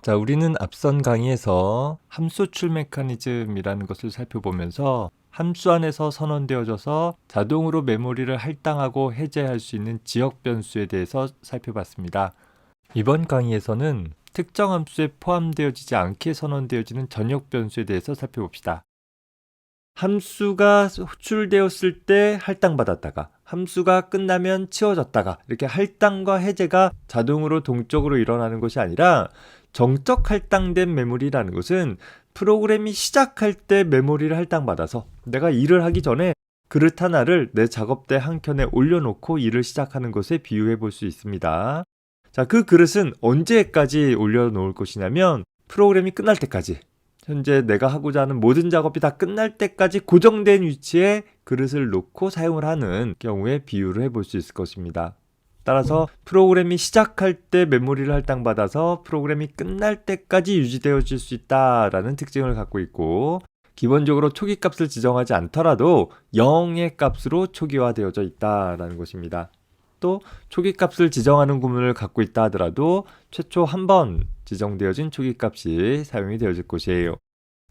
자, 우리는 앞선 강의에서 함수 출 메커니즘이라는 것을 살펴보면서 함수 안에서 선언되어져서 자동으로 메모리를 할당하고 해제할 수 있는 지역 변수에 대해서 살펴봤습니다. 이번 강의에서는 특정 함수에 포함되어지지 않게 선언되어지는 전역 변수에 대해서 살펴봅시다. 함수가 호출되었을 때 할당받았다가 함수가 끝나면 치워졌다가 이렇게 할당과 해제가 자동으로 동적으로 일어나는 것이 아니라 정적 할당된 메모리라는 것은 프로그램이 시작할 때 메모리를 할당받아서 내가 일을 하기 전에 그릇 하나를 내 작업대 한 켠에 올려놓고 일을 시작하는 것에 비유해 볼 수 있습니다. 자, 그 그릇은 언제까지 올려놓을 것이냐면 프로그램이 끝날 때까지, 현재 내가 하고자 하는 모든 작업이 다 끝날 때까지 고정된 위치에 그릇을 놓고 사용을 하는 경우에 비유를 해볼 수 있을 것입니다. 따라서 프로그램이 시작할 때 메모리를 할당받아서 프로그램이 끝날 때까지 유지되어질 수 있다라는 특징을 갖고 있고, 기본적으로 초기값을 지정하지 않더라도 0의 값으로 초기화되어져 있다라는 것입니다. 또 초기값을 지정하는 구문을 갖고 있다 하더라도 최초 한 번 지정되어진 초기값이 사용이 되어질 것이에요.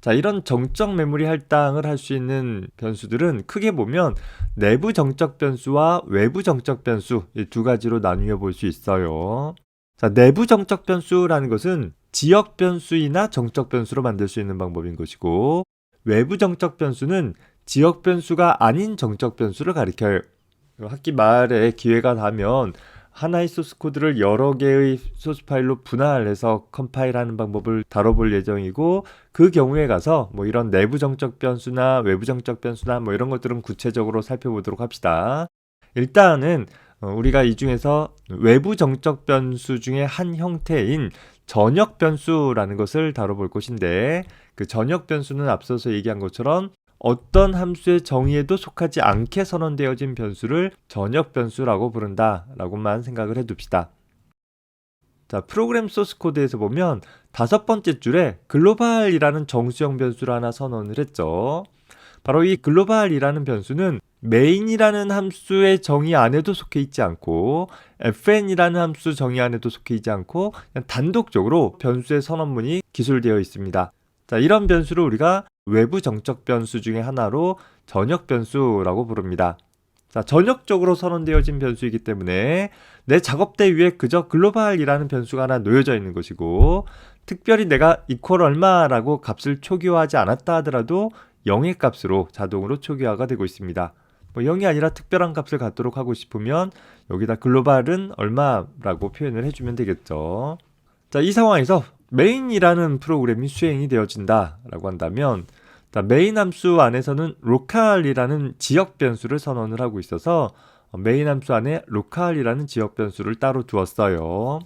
자, 이런 정적 메모리 할당을 할 수 있는 변수들은 크게 보면 내부 정적 변수와 외부 정적 변수, 이 두 가지로 나누어 볼 수 있어요. 자, 내부 정적 변수라는 것은 지역 변수이나 정적 변수로 만들 수 있는 방법인 것이고, 외부 정적 변수는 지역 변수가 아닌 정적 변수를 가리켜요. 학기 말에 기회가 나면 하나의 소스 코드를 여러 개의 소스 파일로 분할해서 컴파일하는 방법을 다뤄볼 예정이고, 그 경우에 가서 뭐 이런 내부 정적 변수나 외부 정적 변수나 뭐 이런 것들은 구체적으로 살펴보도록 합시다. 일단은 우리가 이 중에서 외부 정적 변수 중에 한 형태인 전역 변수라는 것을 다뤄볼 것인데, 그 전역 변수는 앞서서 얘기한 것처럼 어떤 함수의 정의에도 속하지 않게 선언되어진 변수를 전역 변수라고 부른다라고만 생각을 해둡시다. 자, 프로그램 소스 코드에서 보면 5번째 줄에 글로벌이라는 정수형 변수를 하나 선언을 했죠. 바로 이 글로벌이라는 변수는 메인이라는 함수의 정의 안에도 속해 있지 않고 fn이라는 함수 정의 안에도 속해 있지 않고 그냥 단독적으로 변수의 선언문이 기술되어 있습니다. 자, 이런 변수를 우리가 외부 정적 변수 중에 하나로 전역 변수라고 부릅니다. 자, 전역적으로 선언되어진 변수이기 때문에 내 작업대 위에 그저 글로벌이라는 변수가 하나 놓여져 있는 것이고, 특별히 내가 equal 얼마라고 값을 초기화하지 않았다 하더라도 0의 값으로 자동으로 초기화가 되고 있습니다. 뭐 0이 아니라 특별한 값을 갖도록 하고 싶으면 여기다 글로벌은 얼마라고 표현을 해주면 되겠죠. 자, 이 상황에서 메인이라는 프로그램이 수행이 되어진다라고 한다면, 메인 함수 안에서는 로컬이라는 지역 변수를 선언을 하고 있어서 메인 함수 안에 로컬이라는 지역 변수를 따로 두었어요.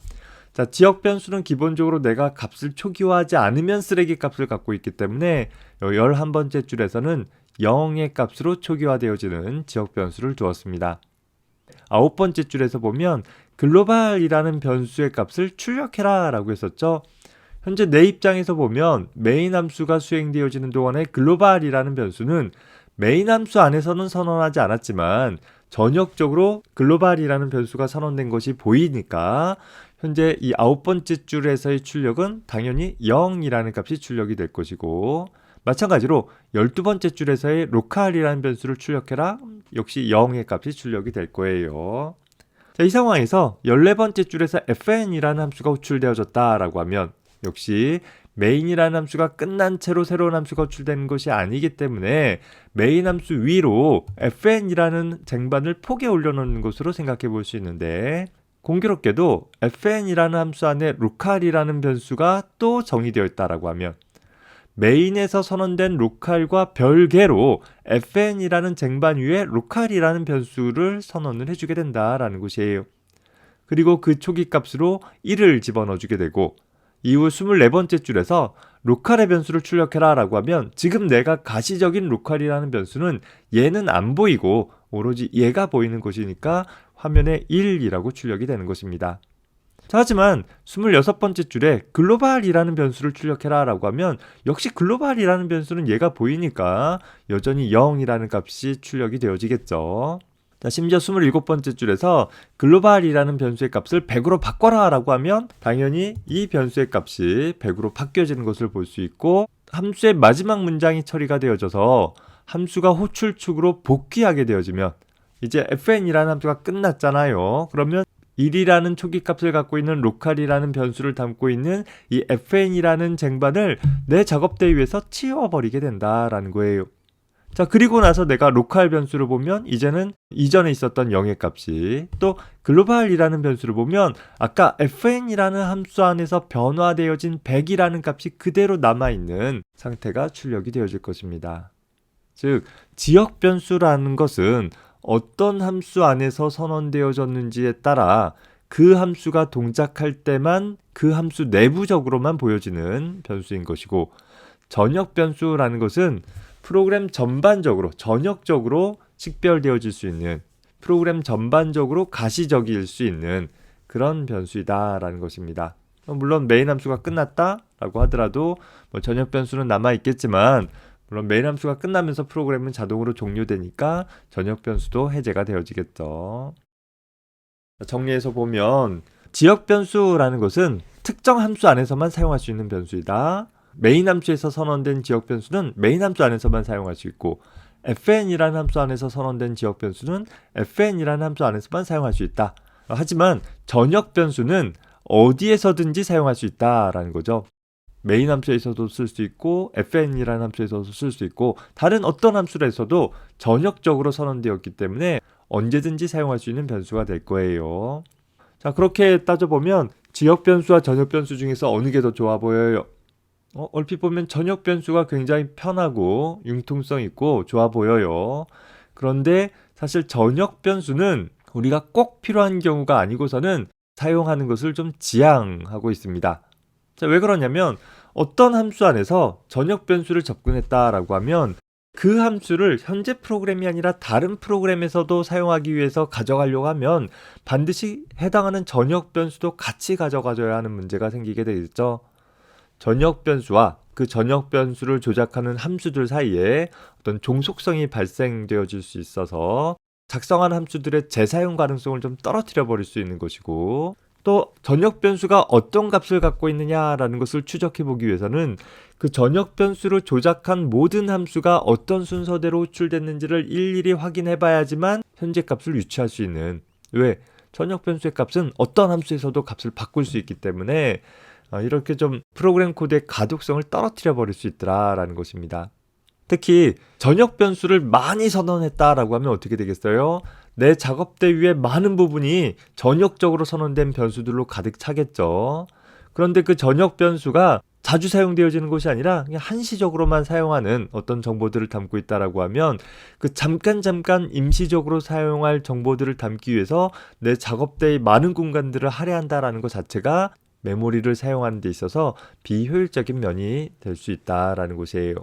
자, 지역 변수는 기본적으로 내가 값을 초기화하지 않으면 쓰레기 값을 갖고 있기 때문에 11번째 줄에서는 0의 값으로 초기화되어지는 지역 변수를 두었습니다. 9번째 줄에서 보면 글로벌이라는 변수의 값을 출력해라 라고 했었죠. 현재 내 입장에서 보면 메인 함수가 수행되어지는 동안에 글로벌이라는 변수는 메인 함수 안에서는 선언하지 않았지만 전역적으로 글로벌이라는 변수가 선언된 것이 보이니까 현재 이 9번째 줄에서의 출력은 당연히 0이라는 값이 출력이 될 것이고, 마찬가지로 12번째 줄에서의 로컬이라는 변수를 출력해라, 역시 0의 값이 출력이 될 거예요. 자, 이 상황에서 14번째 줄에서 fn이라는 함수가 호출되어졌다라고 하면 역시 메인이라는 함수가 끝난 채로 새로운 함수가 호출되는 것이 아니기 때문에 메인 함수 위로 fn이라는 쟁반을 폭에 올려놓는 것으로 생각해 볼 수 있는데, 공교롭게도 fn이라는 함수 안에 로컬이라는 변수가 또 정의되어 있다라고 하면 메인에서 선언된 로컬과 별개로 fn이라는 쟁반 위에 로컬이라는 변수를 선언을 해주게 된다라는 것이에요. 그리고 그 초기 값으로 1을 집어넣어주게 되고, 이후 24번째 줄에서 로컬의 변수를 출력해라 라고 하면 지금 내가 가시적인 로컬이라는 변수는 얘는 안 보이고 오로지 얘가 보이는 것이니까 화면에 1이라고 출력이 되는 것입니다. 자, 하지만 26번째 줄에 글로벌이라는 변수를 출력해라 라고 하면 역시 글로벌이라는 변수는 얘가 보이니까 여전히 0이라는 값이 출력이 되어지겠죠. 자, 심지어 27번째 줄에서 글로벌이라는 변수의 값을 100으로 바꿔라 라고 하면 당연히 이 변수의 값이 100으로 바뀌어지는 것을 볼 수 있고, 함수의 마지막 문장이 처리가 되어져서 함수가 호출축으로 복귀하게 되어지면 이제 fn이라는 함수가 끝났잖아요. 그러면 1이라는 초기값을 갖고 있는 로컬이라는 변수를 담고 있는 이 fn이라는 쟁반을 내 작업대 위에서 치워버리게 된다라는 거예요. 자, 그리고 나서 내가 로컬 변수를 보면 이제는 이전에 있었던 0의 값이, 또 글로벌이라는 변수를 보면 아까 fn이라는 함수 안에서 변화되어진 100이라는 값이 그대로 남아있는 상태가 출력이 되어질 것입니다. 즉, 지역 변수라는 것은 어떤 함수 안에서 선언되어졌는지에 따라 그 함수가 동작할 때만 그 함수 내부적으로만 보여지는 변수인 것이고, 전역 변수라는 것은 프로그램 전반적으로, 전역적으로 식별되어질 수 있는, 프로그램 전반적으로 가시적일 수 있는 그런 변수이다라는 것입니다. 물론 메인 함수가 끝났다라고 하더라도 전역 변수는 남아있겠지만, 물론 메인 함수가 끝나면서 프로그램은 자동으로 종료되니까 전역 변수도 해제가 되어지겠죠. 정리해서 보면 지역 변수라는 것은 특정 함수 안에서만 사용할 수 있는 변수이다. 메인 함수에서 선언된 지역 변수는 메인 함수 안에서만 사용할 수 있고, fn이라는 함수 안에서 선언된 지역 변수는 fn이라는 함수 안에서만 사용할 수 있다. 하지만 전역 변수는 어디에서든지 사용할 수 있다라는 거죠. 메인 함수에서도 쓸 수 있고 fn이라는 함수에서도 쓸 수 있고, 다른 어떤 함수에서도 전역적으로 선언되었기 때문에 언제든지 사용할 수 있는 변수가 될 거예요. 자, 그렇게 따져보면 지역 변수와 전역 변수 중에서 어느 게 더 좋아 보여요? 얼핏 보면 전역 변수가 굉장히 편하고 융통성 있고 좋아 보여요. 그런데 사실 전역 변수는 우리가 꼭 필요한 경우가 아니고서는 사용하는 것을 좀 지양하고 있습니다. 자, 왜 그러냐면 어떤 함수 안에서 전역 변수를 접근했다라고 하면 그 함수를 현재 프로그램이 아니라 다른 프로그램에서도 사용하기 위해서 가져가려고 하면 반드시 해당하는 전역 변수도 같이 가져가줘야 하는 문제가 생기게 되겠죠. 전역 변수와 그 전역 변수를 조작하는 함수들 사이에 어떤 종속성이 발생되어질 수 있어서 작성한 함수들의 재사용 가능성을 좀 떨어뜨려 버릴 수 있는 것이고, 또 전역 변수가 어떤 값을 갖고 있느냐라는 것을 추적해 보기 위해서는 그 전역 변수를 조작한 모든 함수가 어떤 순서대로 호출됐는지를 일일이 확인해 봐야지만 현재 값을 유추할 수 있는, 왜? 전역 변수의 값은 어떤 함수에서도 값을 바꿀 수 있기 때문에 이렇게 좀 프로그램 코드의 가독성을 떨어뜨려 버릴 수 있더라라는 것입니다. 특히 전역 변수를 많이 선언했다라고 하면 어떻게 되겠어요? 내 작업대 위에 많은 부분이 전역적으로 선언된 변수들로 가득 차겠죠. 그런데 그 전역 변수가 자주 사용되어지는 것이 아니라 그냥 한시적으로만 사용하는 어떤 정보들을 담고 있다라고 하면 그 잠깐 임시적으로 사용할 정보들을 담기 위해서 내 작업대의 많은 공간들을 할애한다라는 것 자체가 메모리를 사용하는 데 있어서 비효율적인 면이 될 수 있다라는 것이에요.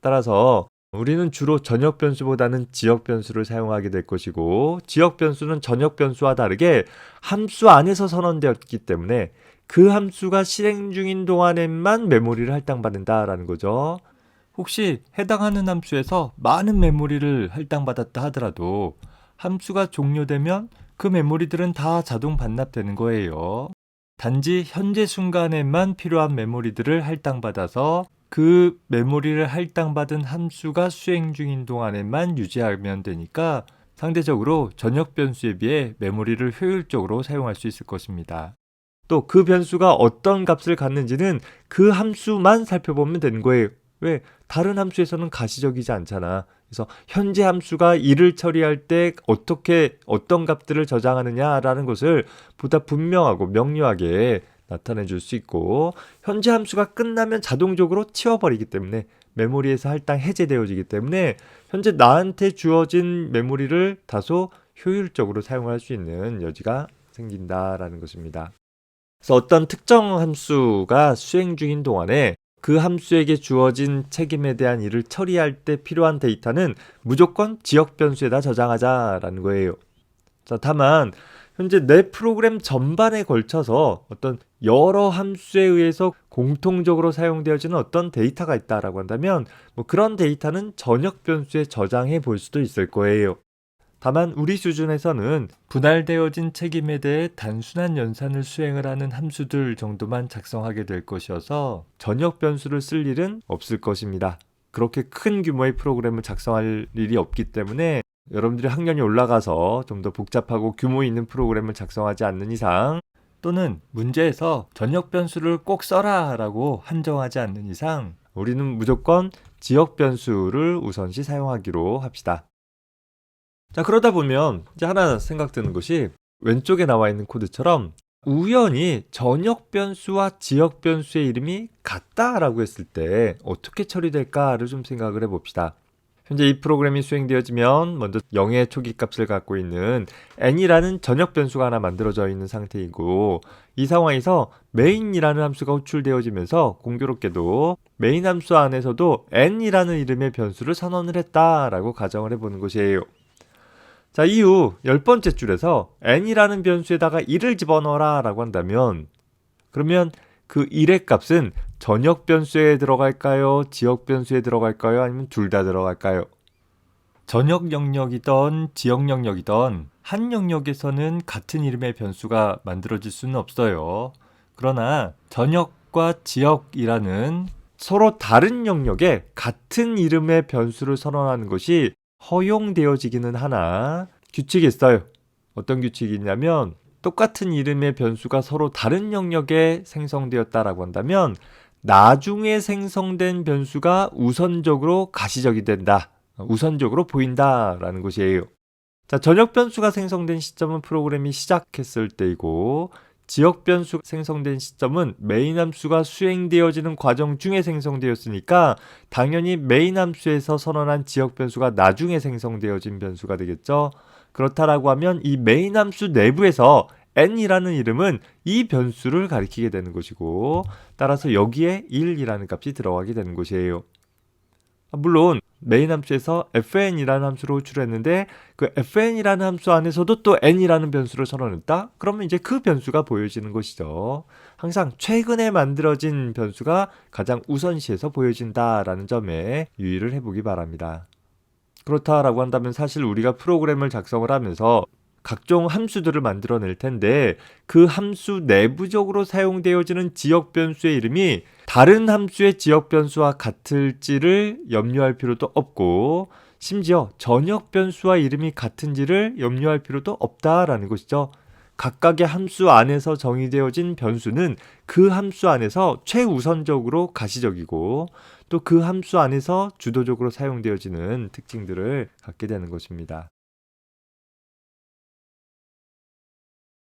따라서 우리는 주로 전역 변수보다는 지역 변수를 사용하게 될 것이고, 지역 변수는 전역 변수와 다르게 함수 안에서 선언되었기 때문에 그 함수가 실행 중인 동안에만 메모리를 할당받는다라는 거죠. 혹시 해당하는 함수에서 많은 메모리를 할당받았다 하더라도 함수가 종료되면 그 메모리들은 다 자동 반납되는 거예요. 단지 현재 순간에만 필요한 메모리들을 할당받아서 그 메모리를 할당받은 함수가 수행 중인 동안에만 유지하면 되니까 상대적으로 전역 변수에 비해 메모리를 효율적으로 사용할 수 있을 것입니다. 또 그 변수가 어떤 값을 갖는지는 그 함수만 살펴보면 되는 거예요. 왜? 다른 함수에서는 가시적이지 않잖아. 그래서 현재 함수가 이를 처리할 때 어떤 값들을 저장하느냐라는 것을 보다 분명하고 명료하게 나타내 줄 수 있고, 현재 함수가 끝나면 자동적으로 치워버리기 때문에 메모리에서 할당 해제되어지기 때문에 현재 나한테 주어진 메모리를 다소 효율적으로 사용할 수 있는 여지가 생긴다라는 것입니다. 그래서 어떤 특정 함수가 수행 중인 동안에 그 함수에게 주어진 책임에 대한 일을 처리할 때 필요한 데이터는 무조건 지역 변수에다 저장하자라는 거예요. 자, 다만 현재 내 프로그램 전반에 걸쳐서 어떤 여러 함수에 의해서 공통적으로 사용되어지는 어떤 데이터가 있다라고 한다면 그런 데이터는 전역 변수에 저장해 볼 수도 있을 거예요. 다만 우리 수준에서는 분할되어진 책임에 대해 단순한 연산을 수행을 하는 함수들 정도만 작성하게 될 것이어서 전역 변수를 쓸 일은 없을 것입니다. 그렇게 큰 규모의 프로그램을 작성할 일이 없기 때문에 여러분들이 학년이 올라가서 좀 더 복잡하고 규모 있는 프로그램을 작성하지 않는 이상, 또는 문제에서 전역 변수를 꼭 써라 라고 한정하지 않는 이상 우리는 무조건 지역 변수를 우선시 사용하기로 합시다. 자, 그러다 보면 이제 하나 생각드는 것이, 왼쪽에 나와 있는 코드처럼 우연히 전역 변수와 지역 변수의 이름이 같다라고 했을 때 어떻게 처리될까를 좀 생각을 해봅시다. 현재 이 프로그램이 수행되어지면 먼저 0의 초기값을 갖고 있는 n이라는 전역 변수가 하나 만들어져 있는 상태이고, 이 상황에서 main이라는 함수가 호출되어지면서 공교롭게도 main 함수 안에서도 n이라는 이름의 변수를 선언을 했다라고 가정을 해보는 것이에요. 자, 이후 10번째 줄에서 n이라는 변수에다가 1을 집어넣어라 라고 한다면, 그러면 그 1의 값은 전역 변수에 들어갈까요? 지역 변수에 들어갈까요? 아니면 둘 다 들어갈까요? 전역 영역이던 지역 영역이던 한 영역에서는 같은 이름의 변수가 만들어질 수는 없어요. 그러나 전역과 지역이라는 서로 다른 영역에 같은 이름의 변수를 선언하는 것이 허용되어지기는 하나 규칙이 있어요. 어떤 규칙이 있냐면, 똑같은 이름의 변수가 서로 다른 영역에 생성되었다라고 한다면 나중에 생성된 변수가 우선적으로 가시적이 된다, 우선적으로 보인다라는 것이에요. 자, 전역 변수가 생성된 시점은 프로그램이 시작했을 때이고, 지역 변수가 생성된 시점은 메인 함수가 수행되어지는 과정 중에 생성되었으니까 당연히 메인 함수에서 선언한 지역 변수가 나중에 생성되어진 변수가 되겠죠. 그렇다라고 하면 이 메인 함수 내부에서 n이라는 이름은 이 변수를 가리키게 되는 것이고, 따라서 여기에 1이라는 값이 들어가게 되는 것이에요. 물론 메인 함수에서 fn이라는 함수를 호출했는데 그 fn이라는 함수 안에서도 또 n이라는 변수를 선언했다? 그러면 이제 그 변수가 보여지는 것이죠. 항상 최근에 만들어진 변수가 가장 우선시해서 보여진다라는 점에 유의를 해보기 바랍니다. 그렇다라고 한다면 사실 우리가 프로그램을 작성을 하면서 각종 함수들을 만들어낼 텐데 그 함수 내부적으로 사용되어지는 지역 변수의 이름이 다른 함수의 지역 변수와 같을지를 염려할 필요도 없고, 심지어 전역 변수와 이름이 같은지를 염려할 필요도 없다라는 것이죠. 각각의 함수 안에서 정의되어진 변수는 그 함수 안에서 최우선적으로 가시적이고, 또 그 함수 안에서 주도적으로 사용되어지는 특징들을 갖게 되는 것입니다.